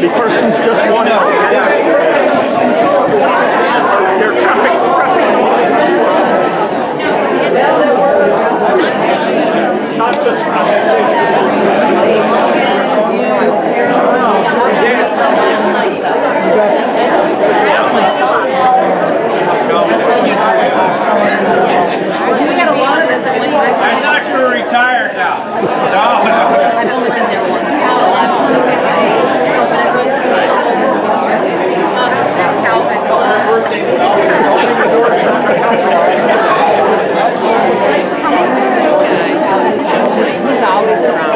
emergency persons just want out. They're traffic. Not just I thought you were retired now. No. I've only been there once. He's always around.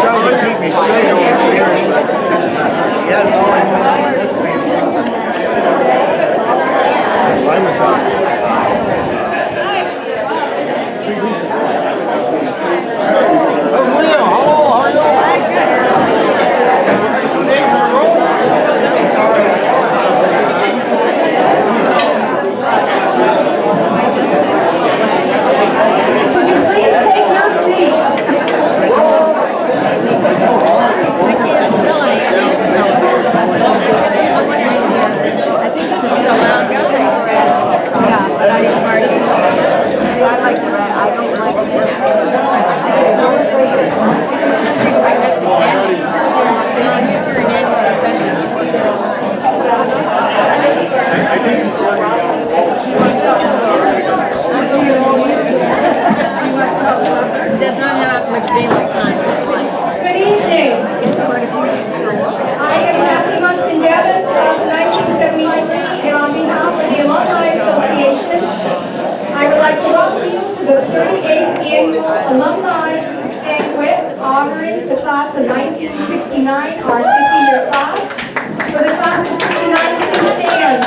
Trying to keep me straight over here, so he has no idea. Line us up. Leo, hello, how are you? Would you please take your seat? Does not have like daylight time. Good evening. I am Kathy Munson Devens, class of 1973, and on behalf of the Alumni Association, I would like to welcome you to the 38th Annual Alumni Banquet honoring the class of 1969, our 50-year class. For the class of 69, please stand.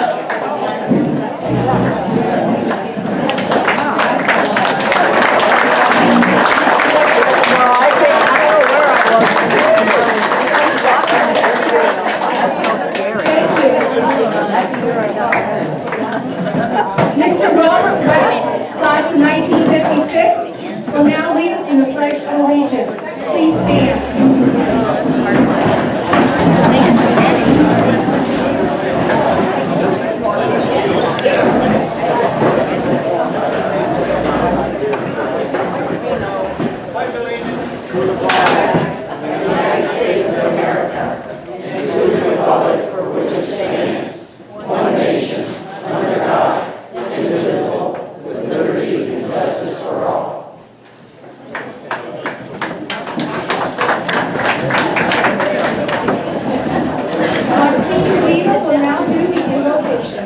Mr. Robert West, class of 1956, will now lead us in the Pledge of Allegiance. Please stand. Our senior leader will now do the invocation.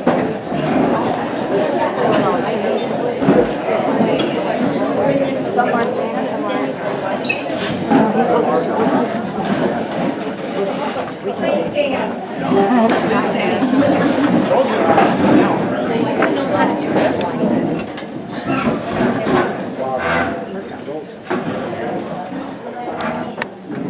Please stand.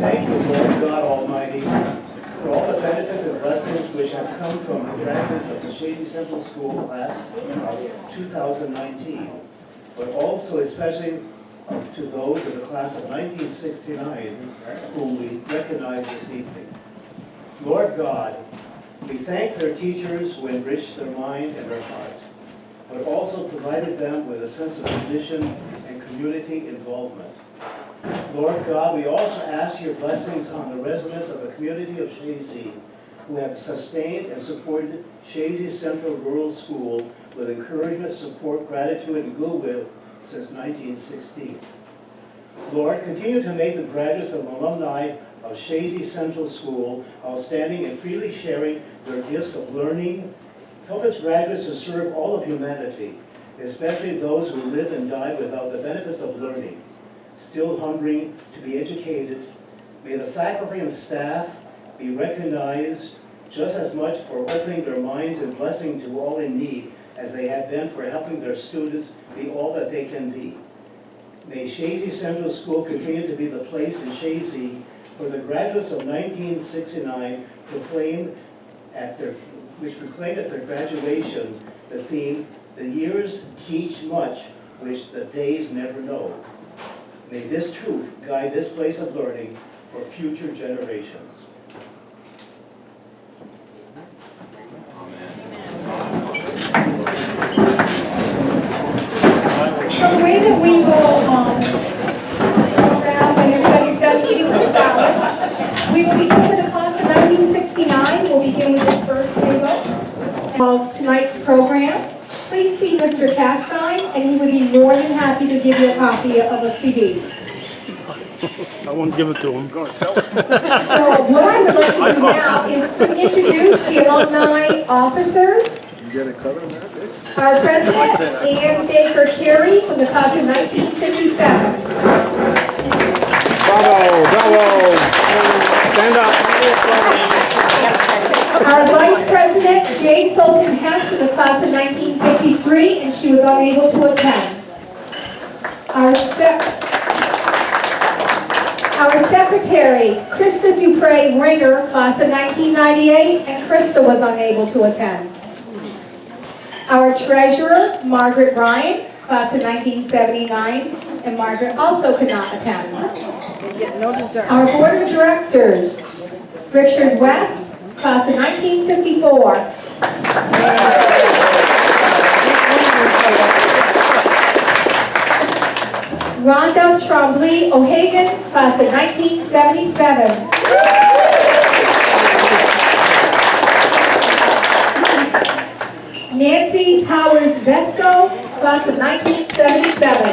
Thank you, Lord God Almighty, for all the benefits and blessings which have come from the graduates of the Chazy Central School class of 2019, but also especially to those of the class of 1969 whom we recognize this evening. Lord God, we thank their teachers who enriched their mind and their heart, but also provided them with a sense of tradition and community involvement. Lord God, we also ask your blessings on the residents of the community of Chazy who have sustained and supported Chazy Central Rural School with encouragement, support, gratitude, and goodwill since 1916. Lord, continue to make the graduates and alumni of Chazy Central School outstanding and freely sharing their gifts of learning. Help us graduates to serve all of humanity, especially those who live and die without the benefits of learning, still hungering to be educated. May the faculty and staff be recognized just as much for opening their minds and blessing to all in need as they have been for helping their students be all that they can be. May Chazy Central School continue to be the place in Chazy where the graduates of 1969 proclaimed at their graduation the theme, The years teach much which the days never know. May this truth guide this place of learning for future generations. So the way that we will program when everybody's done eating the salad, we will begin with the class of 1969. We'll begin with this first table of tonight's program. Please see Mr. Castine, and he would be more than happy to give you a copy of a CD. I won't give it to him. So what I would like to do now is to introduce the alumni officers. Our president, Ann Baker Carey, from the class of 1957. Bravo, bravo. Stand up. Our vice president, Jane Fulton Hess, from the class of 1953, and she was unable to attend. Our secretary, Krista Dupre Ringer, class of 1998, and Krista was unable to attend. Our treasurer, Margaret Ryan, class of 1979, and Margaret also could not attend. Our board of directors, Richard West, class of 1954. Rhonda Trombley O'Hagan, class of 1977. Nancy Howard Vesco, class of 1977.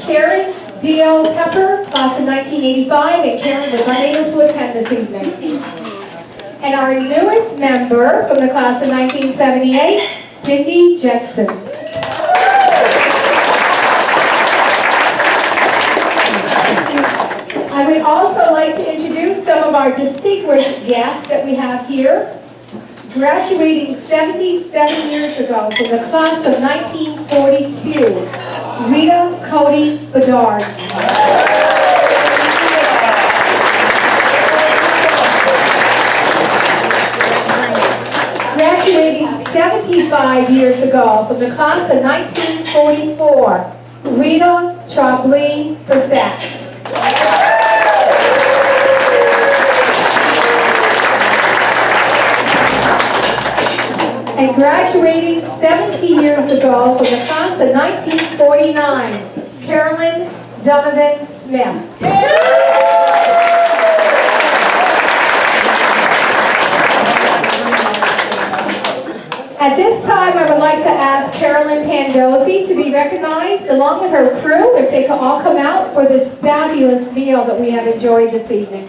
Karen D.L. Pepper, class of 1985, and Karen was unable to attend this evening. And our newest member from the class of 1978, Cindy Jensen. I would also like to introduce some of our distinguished guests that we have here. Graduating 77 years ago from the class of 1942, Rita Cody Bedard. Graduating 75 years ago from the class of 1944, Rita Trombley Brissett. And graduating 70 years ago from the class of 1949, Carolyn Donovan Smith. At this time, I would like to ask Carolyn Pandozzi to be recognized, along with her crew, if they could all come out for this fabulous meal that we have enjoyed this evening.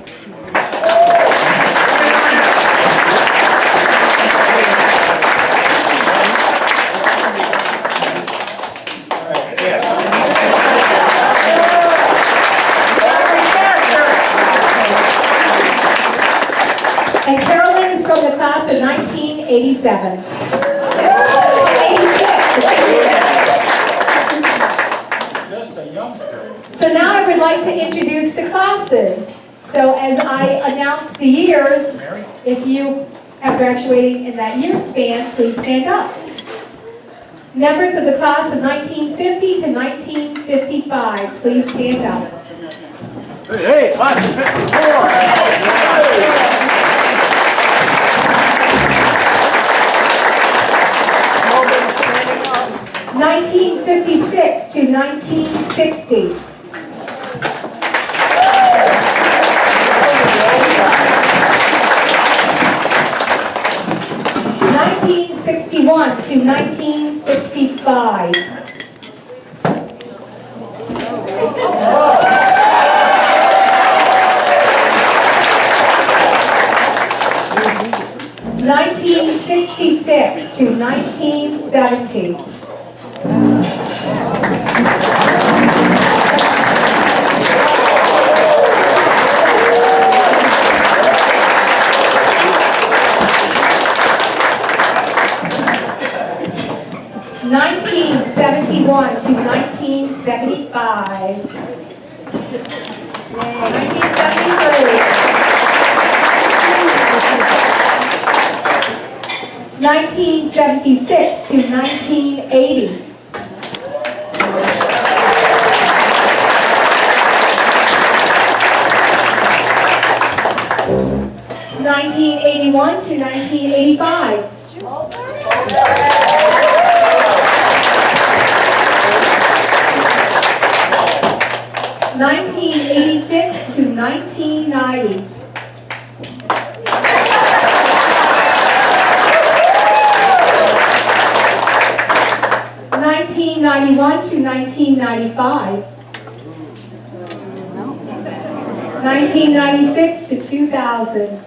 And Carolyn is from the class of 1987. So now I would like to introduce the classes. So as I announce the years, if you are graduating in that year span, please stand up. Members of the class of 1950 to 1955, please stand up. Hey, class of 54. 1956 to 1960. 1961 to 1965. 1966 to 1970. 1971 to 1975. 1973. 1976 to 1980. 1981 to 1985. 1986 to 1990. 1991 to 1995. 1996 to 2000.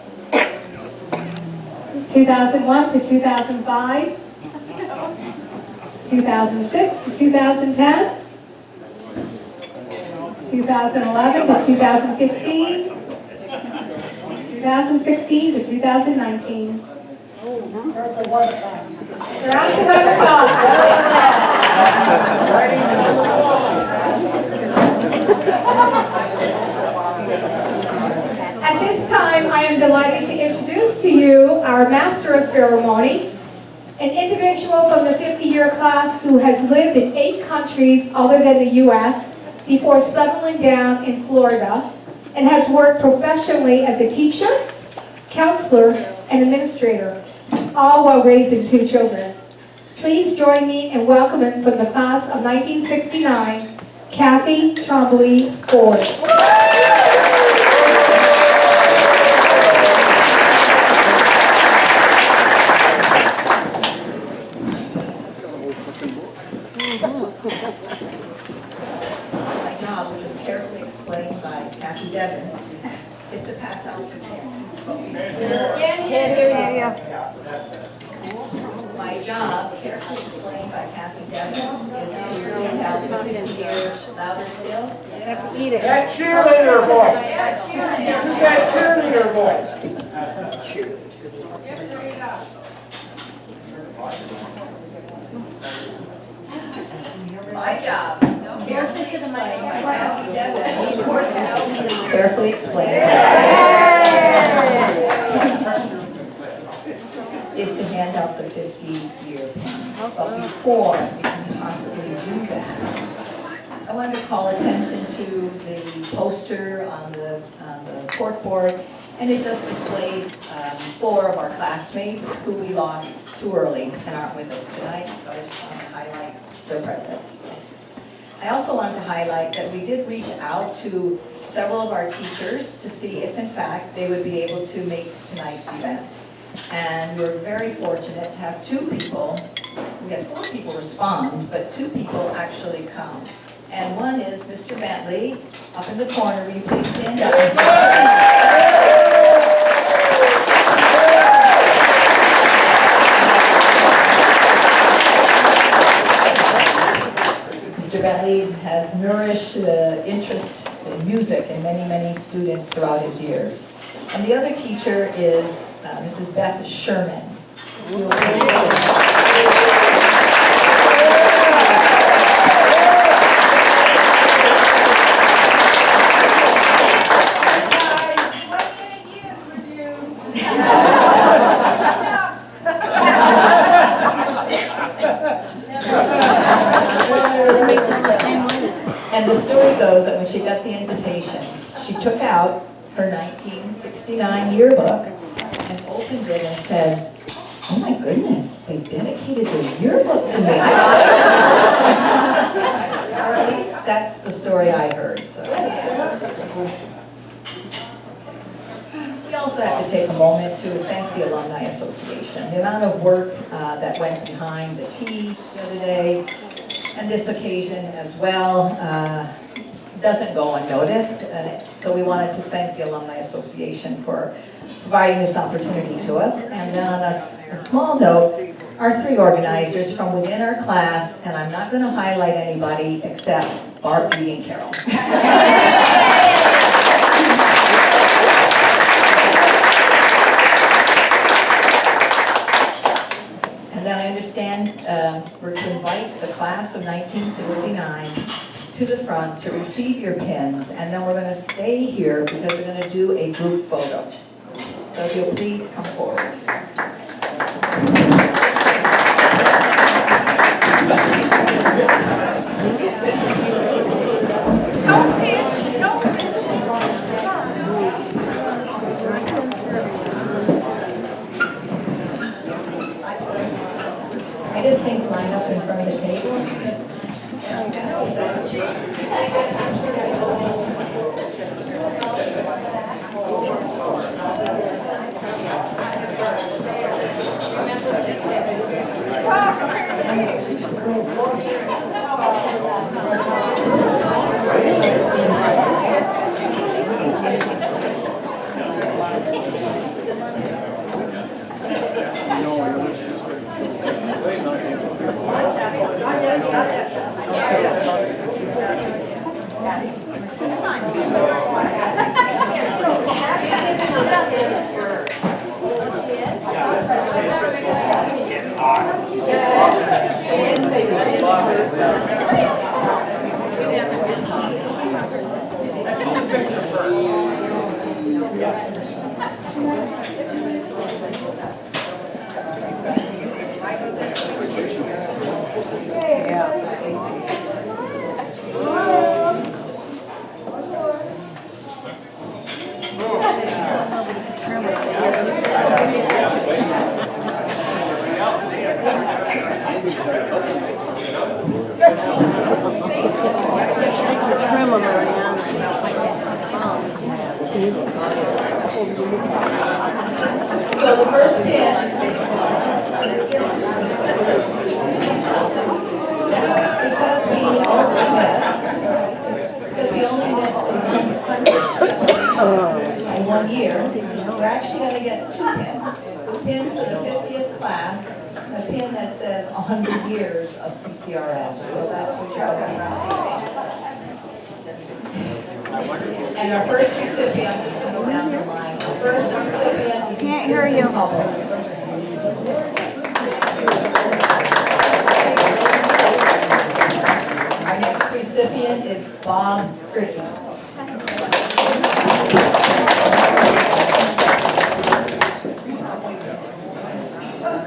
2001 to 2005. 2006 to 2010. 2011 to 2015. 2016 to 2019. Round of applause. At this time, I am delighted to introduce to you our Master of Ceremony, an individual from the 50-year class who has lived in 8 countries other than the U.S. before settling down in Florida, and has worked professionally as a teacher, counselor, and administrator, all while raising 2 children. Please join me in welcoming from the class of 1969, Kathy Trombley Ford. My job, which is carefully explained by Kathy Devins, is to pass out the pins. My job, carefully explained by Kathy Devins, is to hand out the 50-year louder still. You have to eat it. That cheerleader voice. Who's that cheerleader voice? My job, carefully explained by Kathy Devins, carefully explained, is to hand out the 50-year pins. But before we can possibly do that, I want to call attention to the poster on the corkboard, and it just displays 4 of our classmates who we lost too early and aren't with us tonight, but I just want to highlight their presence. I also wanted to highlight that we did reach out to several of our teachers to see if in fact they would be able to make tonight's event. And we're very fortunate to have 2 people, we had 4 people respond, but 2 people actually come. And one is Mr. Bentley, up in the corner. Will you please stand up? Mr. Bentley has nourished the interest in music in many, many students throughout his years. And the other teacher is Mrs. Beth Sherman. And the story goes that when she got the invitation, she took out her 1969 yearbook and opened it and said, "Oh my goodness, they dedicated their yearbook to me." Or at least that's the story I heard. So we also have to take a moment to thank the Alumni Association. The amount of work that went behind the tea the other day, and this occasion as well, doesn't go unnoticed. So we wanted to thank the Alumni Association for providing this opportunity to us. And then on a small note, our 3 organizers from within our class, and I'm not going to highlight anybody except Bart, Lee, and Carol. And then I understand we're to invite the class of 1969 to the front to receive your pins, and then we're going to stay here because we're going to do a group photo. So if you'll please come forward. So the first pin, because we only missed 170 in 1 year, we're actually going to get 2 pins. A pin for the 50th class, and a pin that says 100 years of CCRS. So that's what you're going to be receiving. And our first recipient is coming down the line. Our first recipient is Can't hear you. Our next recipient is Bob Cricky.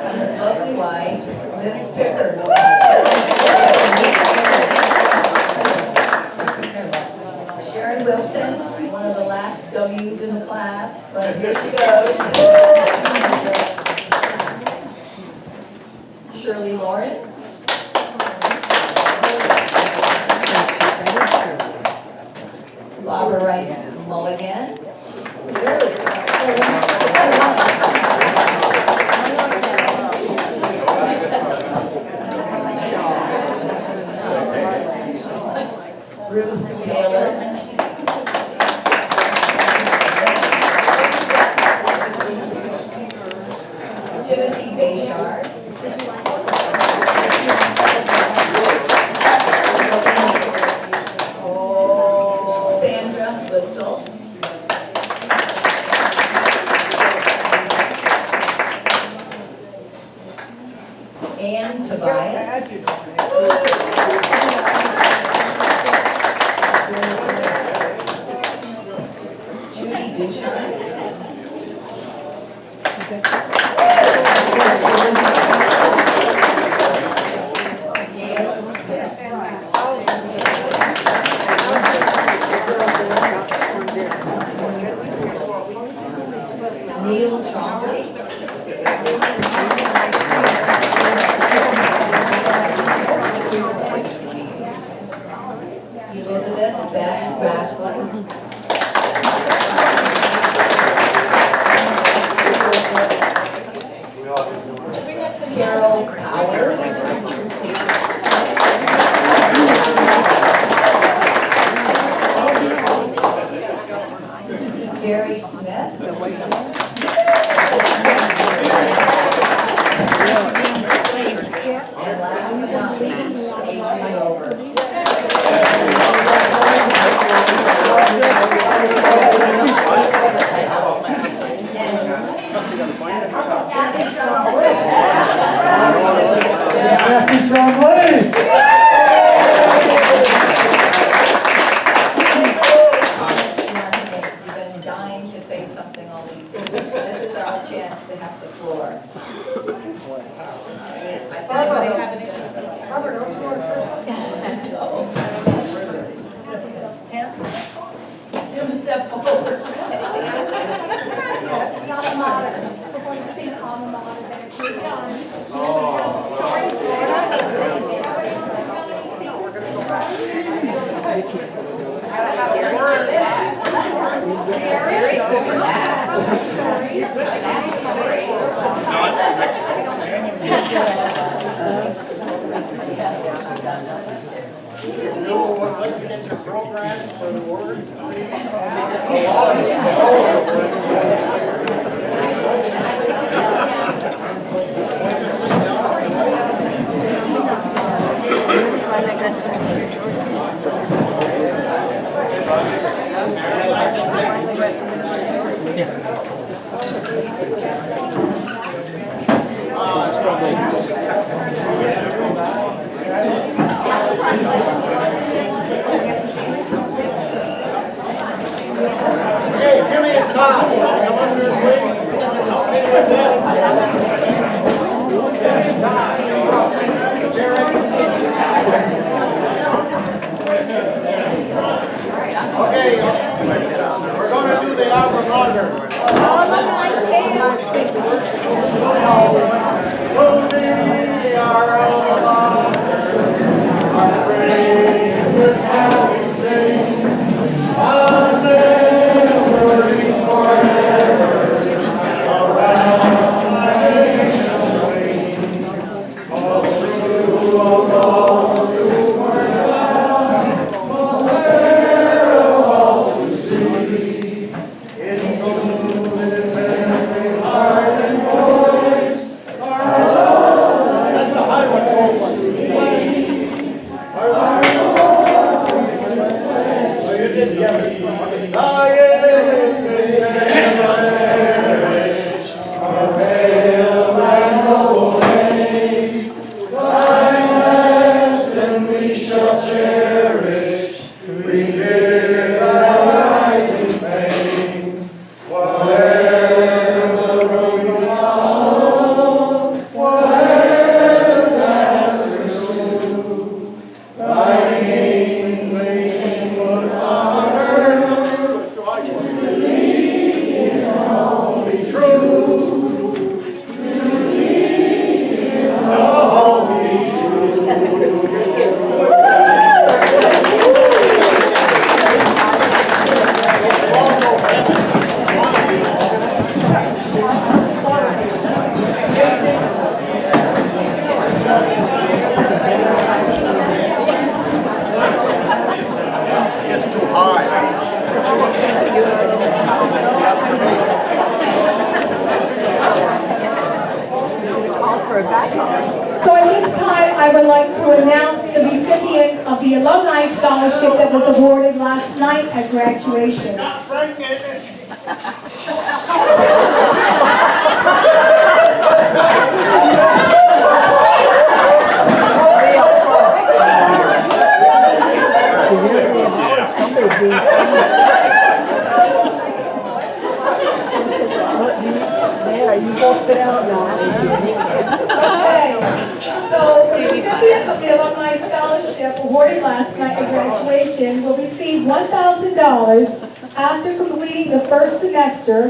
And his lovely wife, Miss Pickard. Sharon Wilson, one of the last W's in the class, but here she goes. Shirley Lauren. Barbara Rice Mulligan. Ruth Taylor. Timothy Bayshard. Sandra Witzel. Ann Tobias. Judy Duchamp. Gail Smith. Neil Chomley. Elizabeth Beth Rathbun. Carol Powers. Gary Smith. And last but not least, Adrian Rover. You've been dying to say something all week. This is our chance to have the floor. I said I have an step forward. Anything else? Alma mater. We're going to sing alma mater there. Keep going. Very good for that. I'd like to get your program for the word, please. Okay, we're going to do the album order. Worthy are all of our praises shall we sing. Amen, worthy forever. Around my nation sing. All true, all God, who are God, all fair of all to see. In gold and every heart and voice, our Lord, that's the highway to play. Our Lord, oh, you did the others. And we shall cherish, revere thy rising fame. Whatever the road you follow, whatever the task pursue, thy name may be put on earth, believe in all be true. Believe in all be true. That's a Christmas gift. So at this time, I would like to announce the recipient of the Alumni Scholarship that was awarded last night at graduation. Okay, so the recipient of the Alumni Scholarship awarded last night at graduation will receive $1,000 after completing the first semester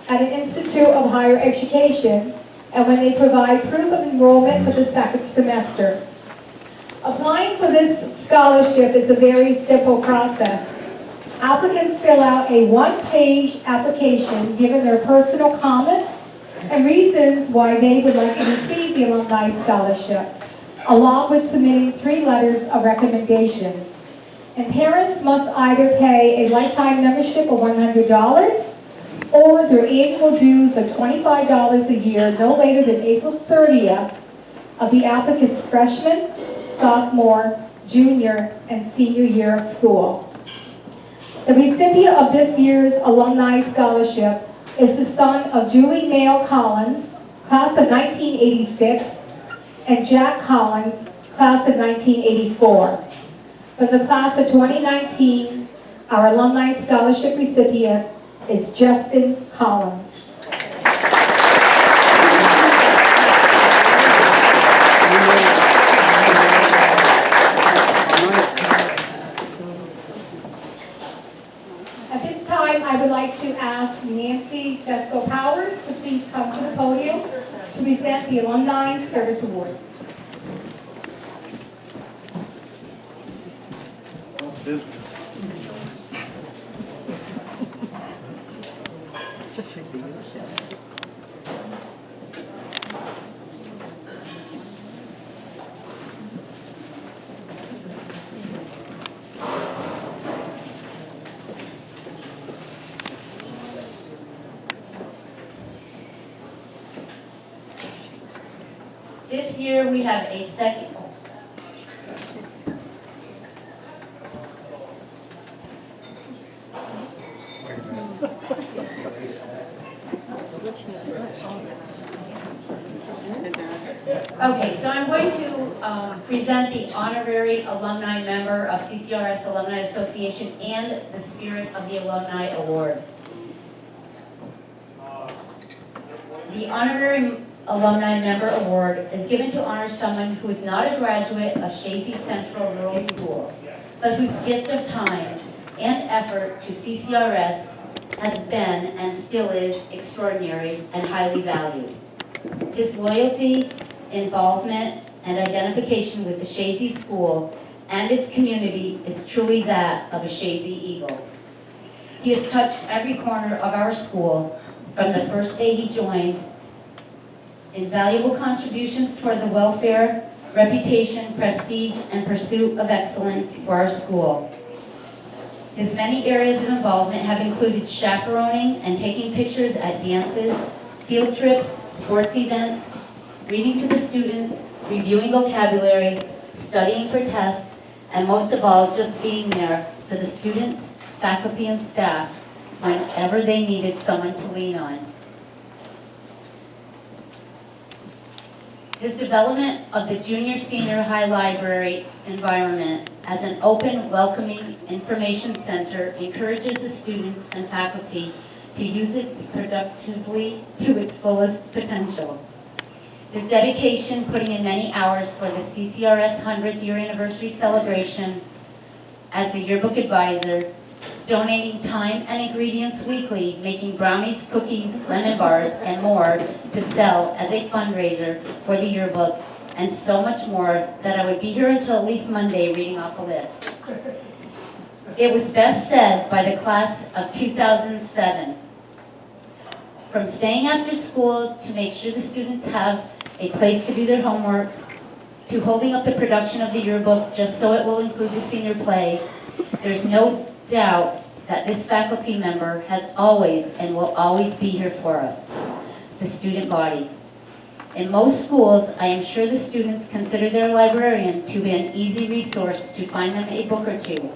at an Institute of Higher Education and when they provide proof of enrollment for the second semester. Applying for this scholarship is a very simple process. Applicants fill out a one-page application giving their personal comments and reasons why they would like to receive the Alumni Scholarship, along with submitting 3 letters of recommendations. And parents must either pay a lifetime membership of $100 or their annual dues of $25 a year no later than April 30th of the applicant's freshman, sophomore, junior, and senior year of school. The recipient of this year's Alumni Scholarship is the son of Julie Mayo Collins, class of 1986, and Jack Collins, class of 1984. From the class of 2019, our Alumni Scholarship recipient is Justin Collins. At this time, I would like to ask Nancy Vesco-Powers to please come to the podium to present the Alumni Service Award. This year we have a second. Okay, so I'm going to present the honorary alumni member of CCRS Alumni Association and the Spirit of the Alumni Award. The Honorary Alumni Member Award is given to honor someone who is not a graduate of Chazy Central Rural School, but whose gift of time and effort to CCRS has been and still is extraordinary and highly valued. His loyalty, involvement, and identification with the Chazy School and its community is truly that of a Chazy Eagle. He has touched every corner of our school from the first day he joined. Invaluable contributions toward the welfare, reputation, prestige, and pursuit of excellence for our school. His many areas of involvement have included chaperoning and taking pictures at dances, field trips, sports events, reading to the students, reviewing vocabulary, studying for tests, and most of all, just being there for the students, faculty, and staff whenever they needed someone to lean on. His development of the junior-senior high library environment as an open, welcoming information center encourages the students and faculty to use it productively to its fullest potential. His dedication, putting in many hours for the CCRS 100th year anniversary celebration as a yearbook advisor, donating time and ingredients weekly, making brownies, cookies, lemon bars, and more to sell as a fundraiser for the yearbook, and so much more that I would be here until at least Monday reading off a list. It was best said by the class of 2007. From staying after school to make sure the students have a place to do their homework, to holding up the production of the yearbook just so it will include the senior play, there's no doubt that this faculty member has always and will always be here for us, the student body. In most schools, I am sure the students consider their librarian to be an easy resource to find them a book or two,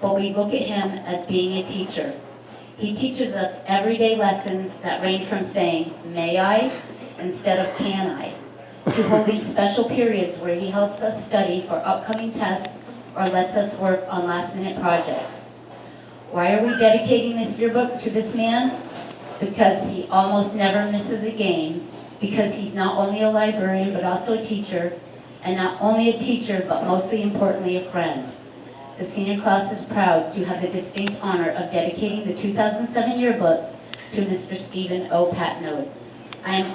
but we look at him as being a teacher. He teaches us everyday lessons that range from saying, "May I?" instead of "Can I?" to holding special periods where he helps us study for upcoming tests or lets us work on last-minute projects. Why are we dedicating this yearbook to this man? Because he almost never misses a game, because he's not only a librarian but also a teacher, and not only a teacher but mostly importantly a friend. The senior class is proud to have the distinct honor of dedicating the 2007 yearbook to Mr. Stephen O. Patnode. I am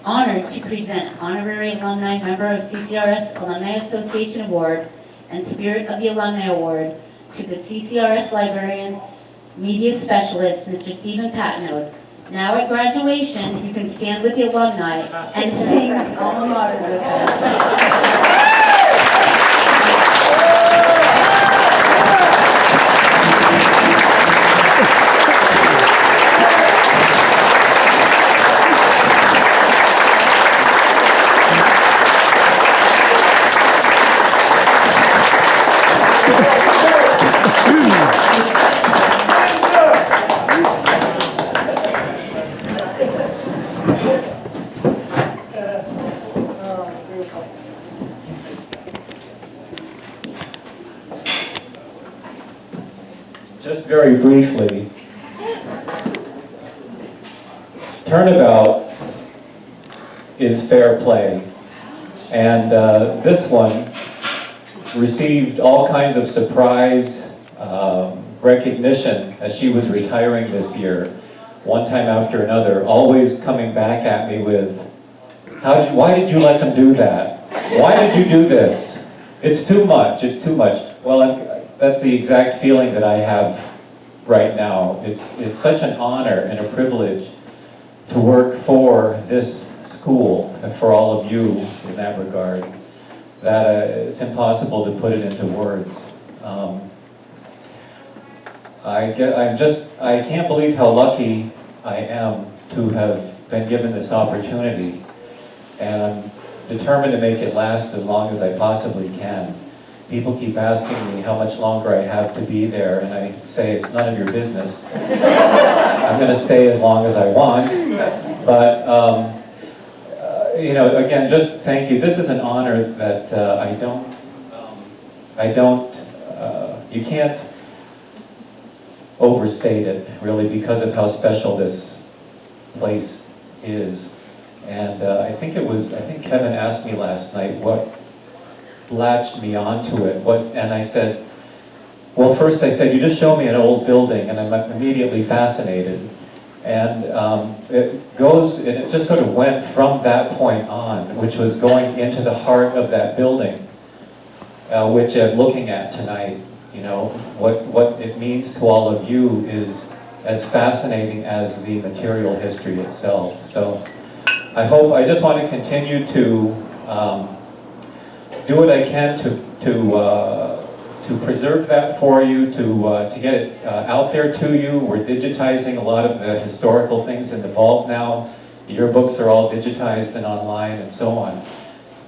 honored to present Honorary Alumni Member of CCRS Alumni Association Award and Spirit of the Alumni Award to the CCRS Librarian Media Specialist, Mr. Stephen Patnode. Now at graduation, you can stand with the alumni and sing alma mater with us. Just very briefly, turnabout is fair play, and this one received all kinds of surprise recognition as she was retiring this year, one time after another, always coming back at me with, why did you let them do that? Why did you do this? It's too much, it's too much. Well, that's the exact feeling that I have right now. It's such an honor and a privilege to work for this school and for all of you in that regard, that it's impossible to put it into words. I can't believe how lucky I am to have been given this opportunity, and I'm determined to make it last as long as I possibly can. People keep asking me how much longer I have to be there, and I say it's none of your business. I'm going to stay as long as I want, but you know, again, just thank you. This is an honor that you can't overstate it, really, because of how special this place is. And I think Kevin asked me last night what latched me onto it. And I said, well, first I said, you just show me an old building, and I'm immediately fascinated. And it just sort of went from that point on, which was going into the heart of that building, which I'm looking at tonight. You know, what it means to all of you is as fascinating as the material history itself. So I just want to continue to do what I can to preserve that for you, to get it out there to you. We're digitizing a lot of the historical things in the vault now. The yearbooks are all digitized and online and so on.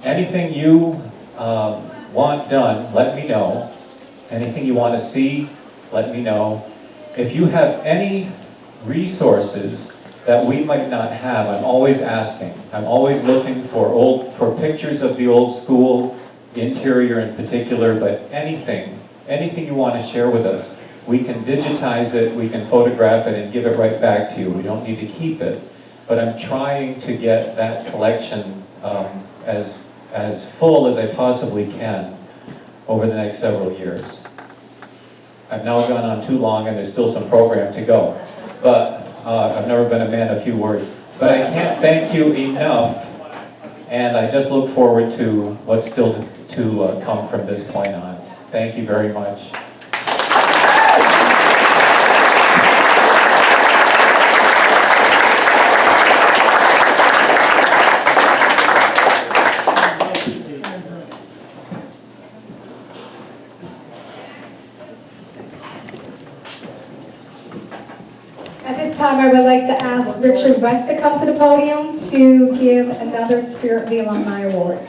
Anything you want done, let me know. Anything you want to see, let me know. If you have any resources that we might not have, I'm always asking. I'm always looking for pictures of the old school, interior in particular, but anything you want to share with us, we can digitize it, we can photograph it and give it right back to you. We don't need to keep it, but I'm trying to get that collection as full as I possibly can over the next several years. I've now gone on too long and there's still some program to go, but I've never been a man of few words. But I can't thank you enough, and I just look forward to what's still to come from this point on. Thank you very much. At this time, I would like to ask Richard West to come to the podium to give another Spirit of the Alumni Award.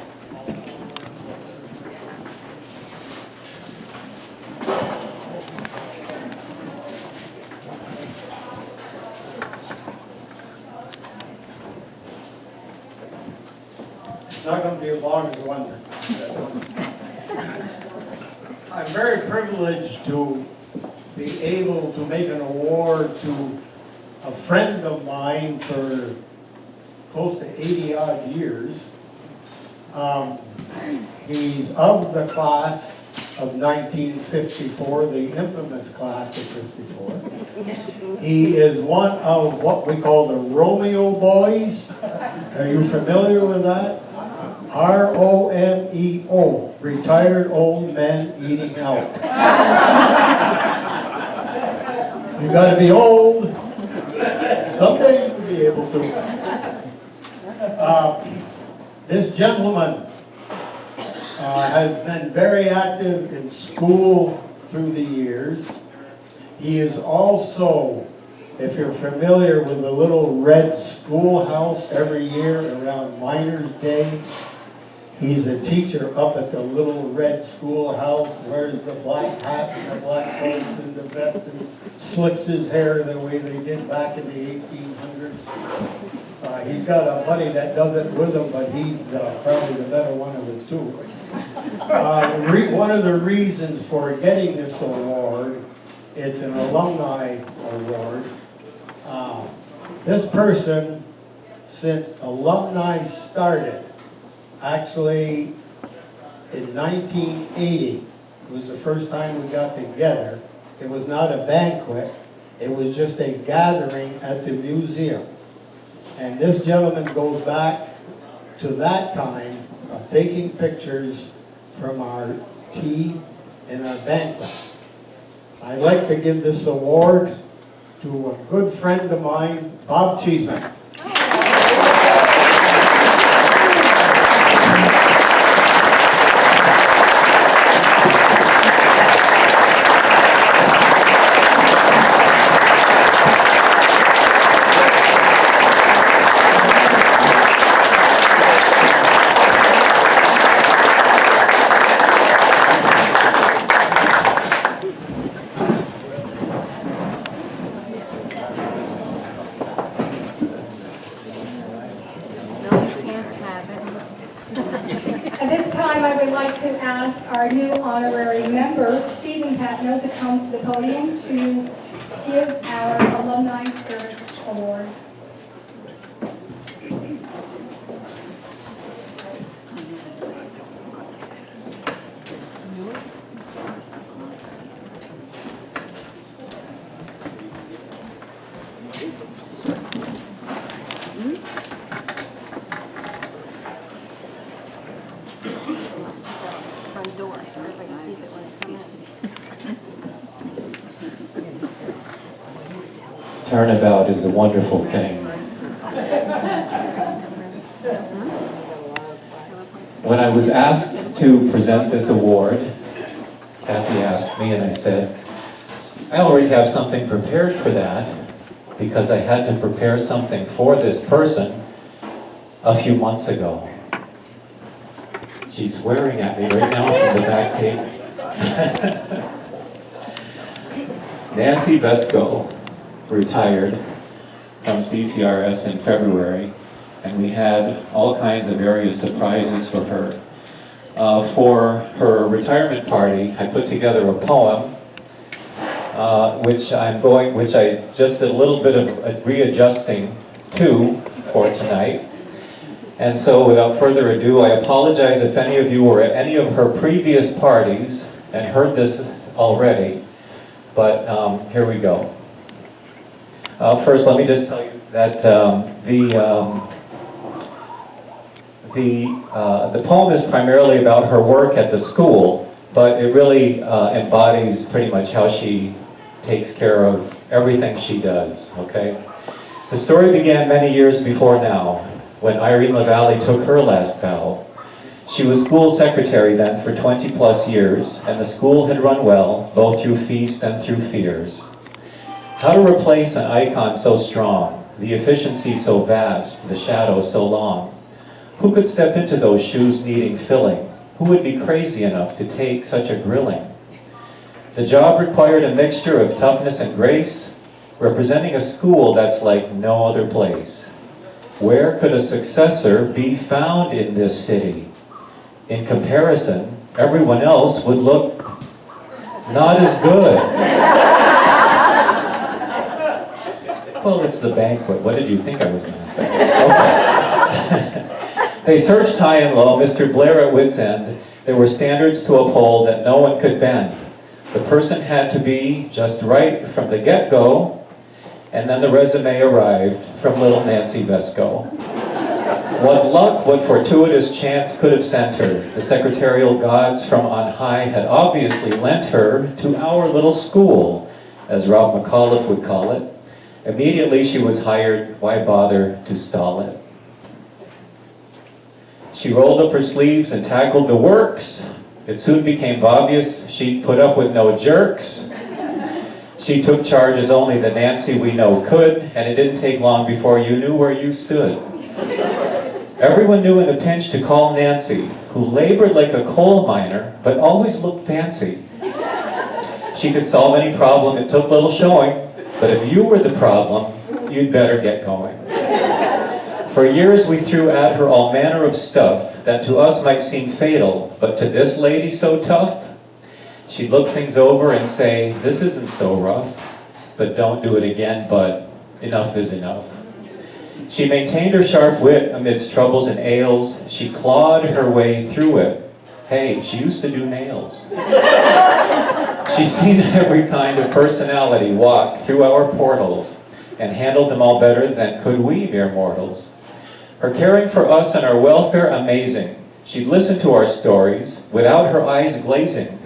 It's not going to be as long as the one that I'm very privileged to be able to make an award to a friend of mine for close to 80-odd years. He's of the class of 1954, the infamous class of 54. He is one of what we call the Romeo Boys. Are you familiar with that? R-O-M-E-O, retired old men eating out. You gotta be old. Someday you'll be able to. This gentleman has been very active in school through the years. He is also, if you're familiar with the little red schoolhouse every year around Miners' Day, he's a teacher up at the little red schoolhouse, wears the black hat and the black coat and the vest and slicks his hair the way they did back in the 1800s. He's got a buddy that does it with him, but he's probably the better one of the two. One of the reasons for getting this award, it's an alumni award. This person, since alumni started, actually in 1980, was the first time we got together. It was not a banquet, it was just a gathering at the museum. And this gentleman goes back to that time of taking pictures from our tea and our banquet. I'd like to give this award to a good friend of mine, Bob Cheeseman. At this time, I would like to ask our new honorary member, Stephen Patno, to come to the podium to give our Alumni Service Award. turnabout is a wonderful thing. When I was asked to present this award, Kathy asked me and I said, I already have something prepared for that because I had to prepare something for this person a few months ago. She's swearing at me right now from the back table. Nancy Vesco retired from CCRS in February, and we had all kinds of various surprises for her. For her retirement party, I put together a poem, which I just did a little bit of readjusting to for tonight. And so without further ado, I apologize if any of you were at any of her previous parties and heard this already, but here we go. First, let me just tell you that the poem is primarily about her work at the school, but it really embodies pretty much how she takes care of everything she does, okay? The story began many years before now, when Irene LaValle took her last bow. She was school secretary then for 20 plus years, and the school had run well, both through feast and through fears. How to replace an icon so strong, the efficiency so vast, the shadow so long? Who could step into those shoes needing filling? Who would be crazy enough to take such a grilling? The job required a mixture of toughness and grace, representing a school that's like no other place. Where could a successor be found in this city? In comparison, everyone else would look not as good. Well, it's the Banquet. What did you think I was going to say? Okay. They searched high and low, Mr. Blair at wit's end. There were standards to uphold that no one could bend. The person had to be just right from the get-go, and then the resume arrived from little Nancy Vesco. What luck, what fortuitous chance could have sent her? The secretarial gods from on high had obviously lent her to our little school, as Rob McAuliffe would call it. Immediately she was hired, why bother to stall it? She rolled up her sleeves and tackled the works. It soon became obvious she'd put up with no jerks. She took charge as only the Nancy we know could, and it didn't take long before you knew where you stood. Everyone knew in a pinch to call Nancy, who labored like a coal miner, but always looked fancy. She could solve any problem, it took little showing, but if you were the problem, you'd better get going. For years we threw at her all manner of stuff that to us might seem fatal, but to this lady so tough, she'd look things over and say, this isn't so rough, but don't do it again, but enough is enough. She maintained her sharp wit amidst troubles and ails. She clawed her way through it. Hey, she used to do nails. She's seen every kind of personality walk through our portals and handled them all better than could we mere mortals. Her caring for us and our welfare amazing. She'd listen to our stories without her eyes glazing.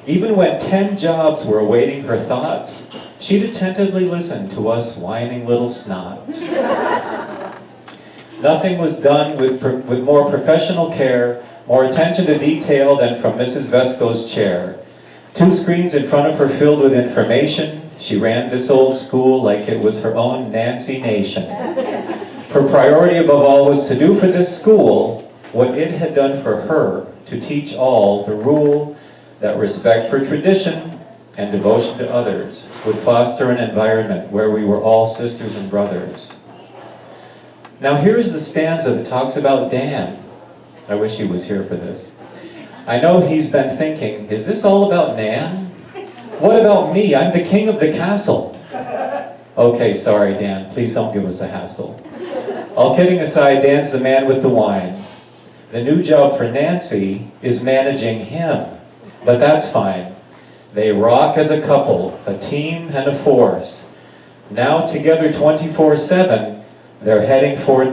Even when 10 jobs were awaiting her thoughts, she'd attentively listen to us whining little snots. Nothing was done with more professional care, more attention to detail than from Mrs. Vesco's chair. 2 screens in front of her filled with information. She ran this old school like it was her own Nancy Nation. Her priority above all was to do for this school what it had done for her, to teach all the rule that respect for tradition and devotion to others would foster an environment where we were all sisters and brothers. Now here's the stanza that talks about Dan. I wish he was here for this. I know he's been thinking, is this all about Nan? What about me? I'm the king of the castle. Okay, sorry Dan, please don't give us a hassle. All kidding aside, Dan's the man with the wine. The new job for Nancy is managing him. But that's fine. They rock as a couple, a team and a force. Now together 24/7, they're heading for Oh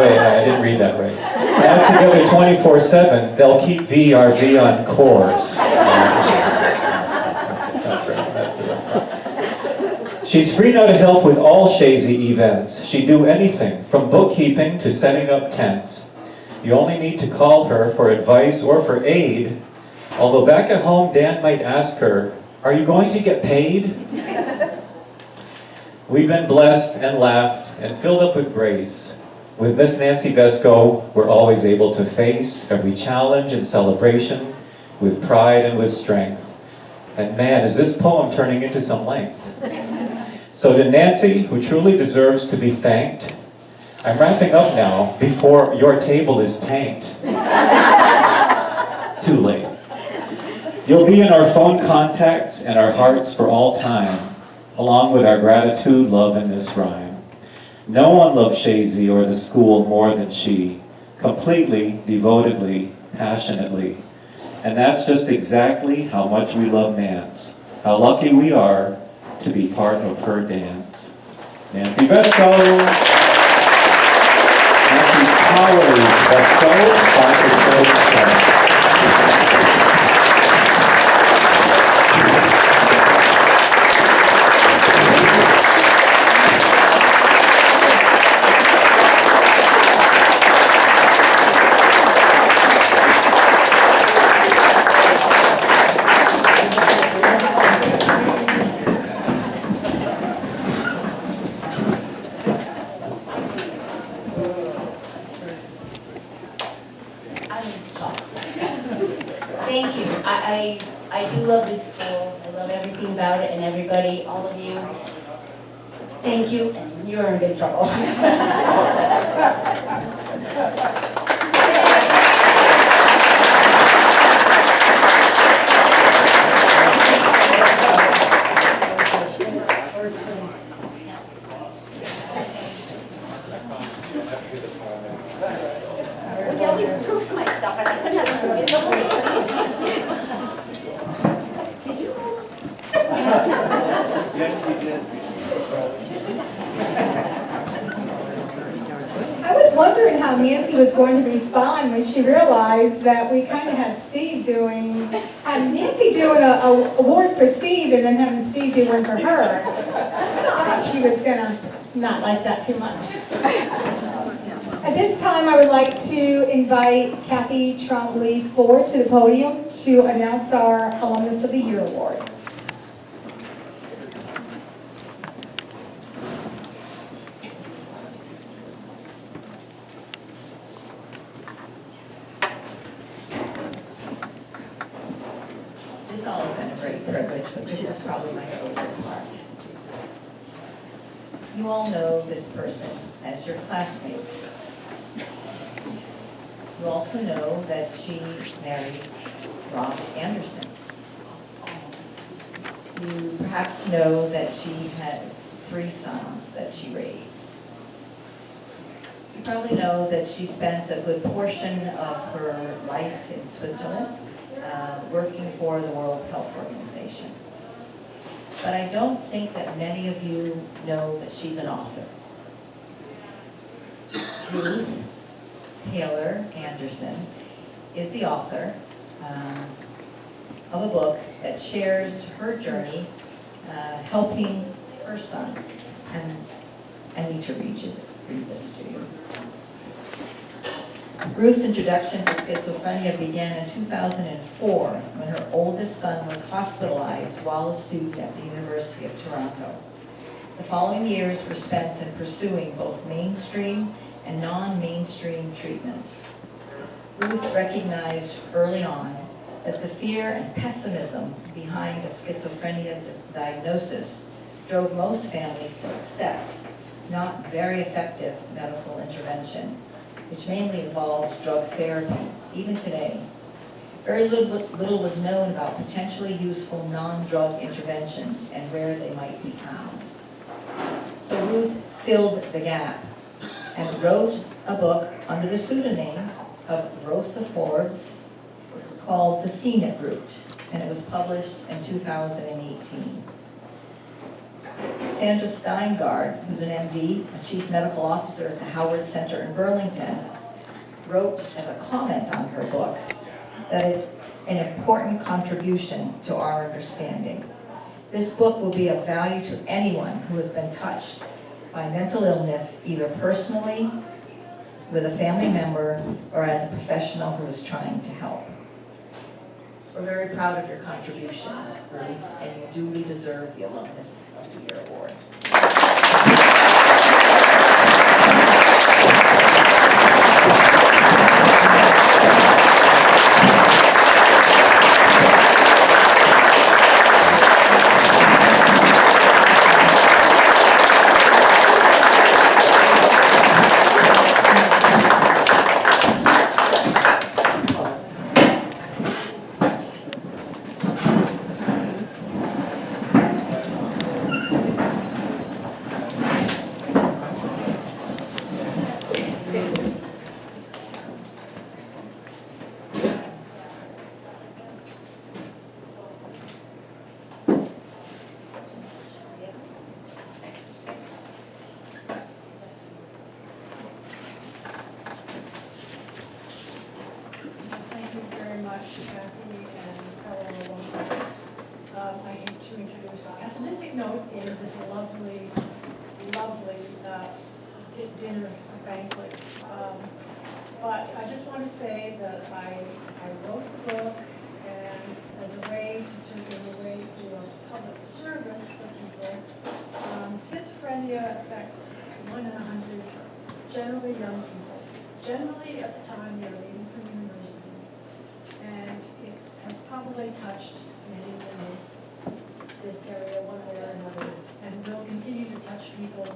wait, I didn't read that right. Now together 24/7, they'll keep VRV on course. That's right, that's it. She's free now to help with all Chazy events. She'd do anything, from bookkeeping to setting up tents. You only need to call her for advice or for aid. Although back at home, Dan might ask her, "Are you going to get paid?" We've been blessed and laughed and filled up with grace. With Miss Nancy Vesco, we're always able to face every challenge and celebration with pride and with strength. And man, is this poem turning into some length. So to Nancy, who truly deserves to be thanked, I'm wrapping up now before your table is tanked. Too late. You'll be in our phone contacts and our hearts for all time, along with our gratitude, love, and this rhyme. No one loved Chazy or the school more than she, completely, devotedly, passionately. And that's just exactly how much we love Nance. How lucky we are to be part of her dance. Nancy Vesco. Nancy Powers Vesco, Banquet. Thank you. I do love this school. I love everything about it and everybody, all of you. Thank you, and you're in big trouble. He always proofs my stuff, and I couldn't have it. It's the whole Did you? I was wondering how Nancy was going to respond when she realized that we kind of had Steve doing, Nancy doing a award for Steve and then having Steve do one for her. I thought she was gonna not like that too much. At this time, I would like to invite Kathy Trombley Ford to the podium to announce our Alumnus of the Year Award. This all has been a great privilege, but this is probably my favorite part. You all know this person as your classmate. You also know that she married Rob Anderson. You perhaps know that she has 3 sons that she raised. You probably know that she spent a good portion of her life in Switzerland working for the World Health Organization. But I don't think that many of you know that she's an author. Ruth Taylor Anderson is the author of a book that shares her journey helping her son. And I need to read this to you. Ruth's introduction to schizophrenia began in 2004 when her oldest son was hospitalized while a student at the University of Toronto. The following years were spent in pursuing both mainstream and non-mainstream treatments. Ruth recognized early on that the fear and pessimism behind a schizophrenia diagnosis drove most families to accept not very effective medical intervention, which mainly involves drug therapy, even today. Very little was known about potentially useful non-drug interventions and where they might be found. So Ruth filled the gap and wrote a book under the pseudonym of Rosa Forbes called The Scenic Route, and it was published in 2018. Sandra Steingard, who's an MD, a chief medical officer at the Howard Center in Burlington, wrote as a comment on her book that it's an important contribution to our understanding. This book will be of value to anyone who has been touched by mental illness, either personally, with a family member, or as a professional who is trying to help. We're very proud of your contribution, Ruth, and you duly deserve the Alumnus of the Year Award. Thank you very much, Kathy and fellow alumni. I hate to introduce a pessimistic note in this lovely, lovely dinner banquet. But I just want to say that I wrote the book, and as a way to sort of in a way do a public service for people. Schizophrenia affects 1 in 100, generally young people. Generally, at the time they're leaving from university, and it has probably touched many in this area one way or another, and will continue to touch people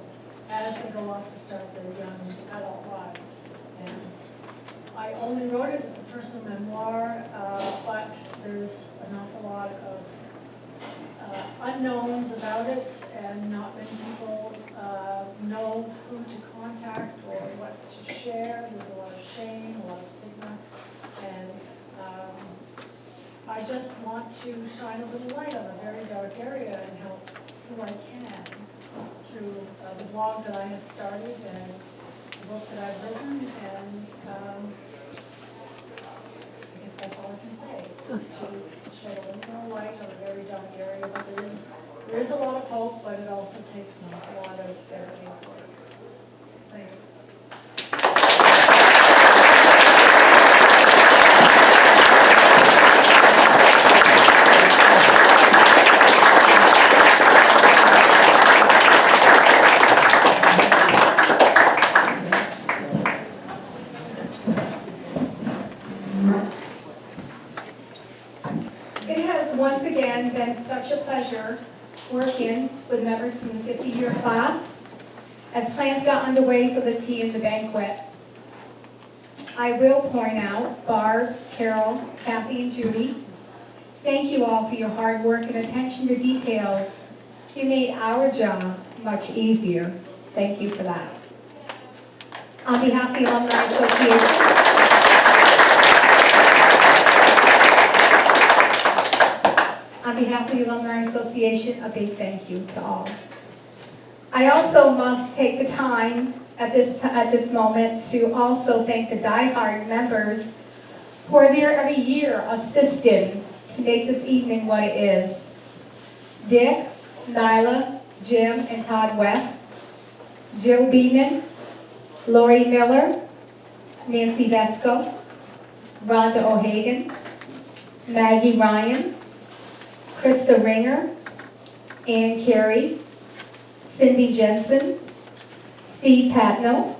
as they go off to start their young adult lives. And I only wrote it as a personal memoir, but there's an awful lot of unknowns about it, and not many people know who to contact or what to share. There's a lot of shame, a lot of stigma, and I just want to shine a little light on a very dark area and help who I can through the blog that I have started and the book that I've written, and I guess that's all I can say. It's just to shed a little more light on a very dark area, but there is a lot of hope, but it also takes an awful lot of dedicated work. Thank you. It has once again been such a pleasure working with members from the 50-year class as plans got underway for the tea and the banquet. I will point out Barb, Carol, Kathy, and Judy, thank you all for your hard work and attention to details. You made our job much easier. Thank you for that. On behalf of the Alumni Association, on behalf of the Alumni Association, a big thank you to all. I also must take the time at this moment to also thank the die-hard members who are there every year assisting to make this evening what it is. Dick, Nyla, Jim, and Todd West, Jill Beeman, Lori Miller, Nancy Vesco, Rhonda O'Hagan, Maggie Ryan, Krista Ringer, Ann Carey, Cindy Jensen, Steve Patno,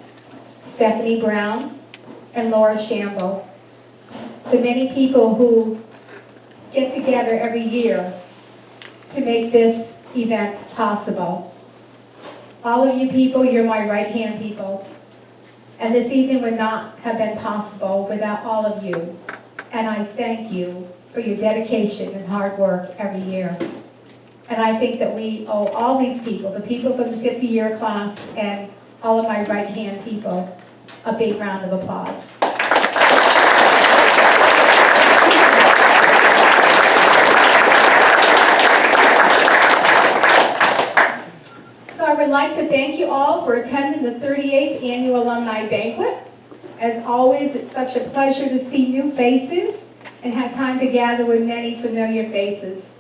Stephanie Brown, and Laura Shambo. The many people who get together every year to make this event possible. All of you people, you're my right-hand people. And this evening would not have been possible without all of you. And I thank you for your dedication and hard work every year. And I think that we owe all these people, the people from the 50-year class and all of my right-hand people, a big round of applause. So I would like to thank you all for attending the 38th Annual Alumni Banquet. As always, it's such a pleasure to see new faces and have time to gather with many familiar faces.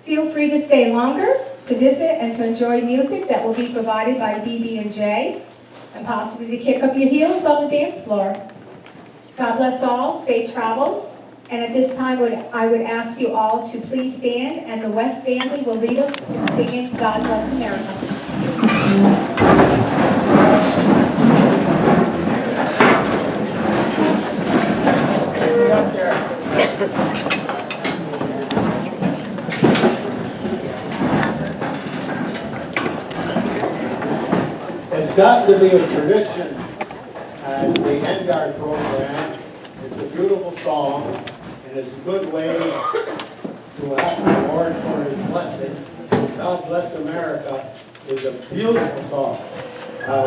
Feel free to stay longer to visit and to enjoy music that will be provided by BB&J, and possibly to kick up your heels on the dance floor. God bless all, safe travels, and at this time I would ask you all to please stand, and the West family will lead us in singing God Bless America. It's got to be a tradition as we end our program. It's a beautiful song, and it's a good way to ask the Lord for His blessing. God Bless America is a beautiful song.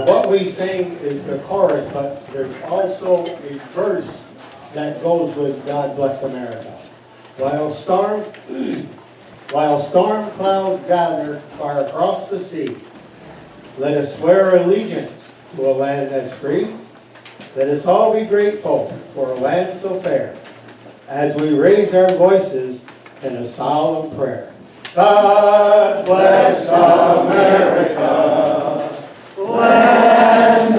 What we sing is the chorus, but there's also a verse that goes with God Bless America. While storm clouds gather far across the sea, let us swear allegiance to a land that's free. Let us all be grateful for a land so fair, as we raise our voices in a solemn prayer. God bless America, land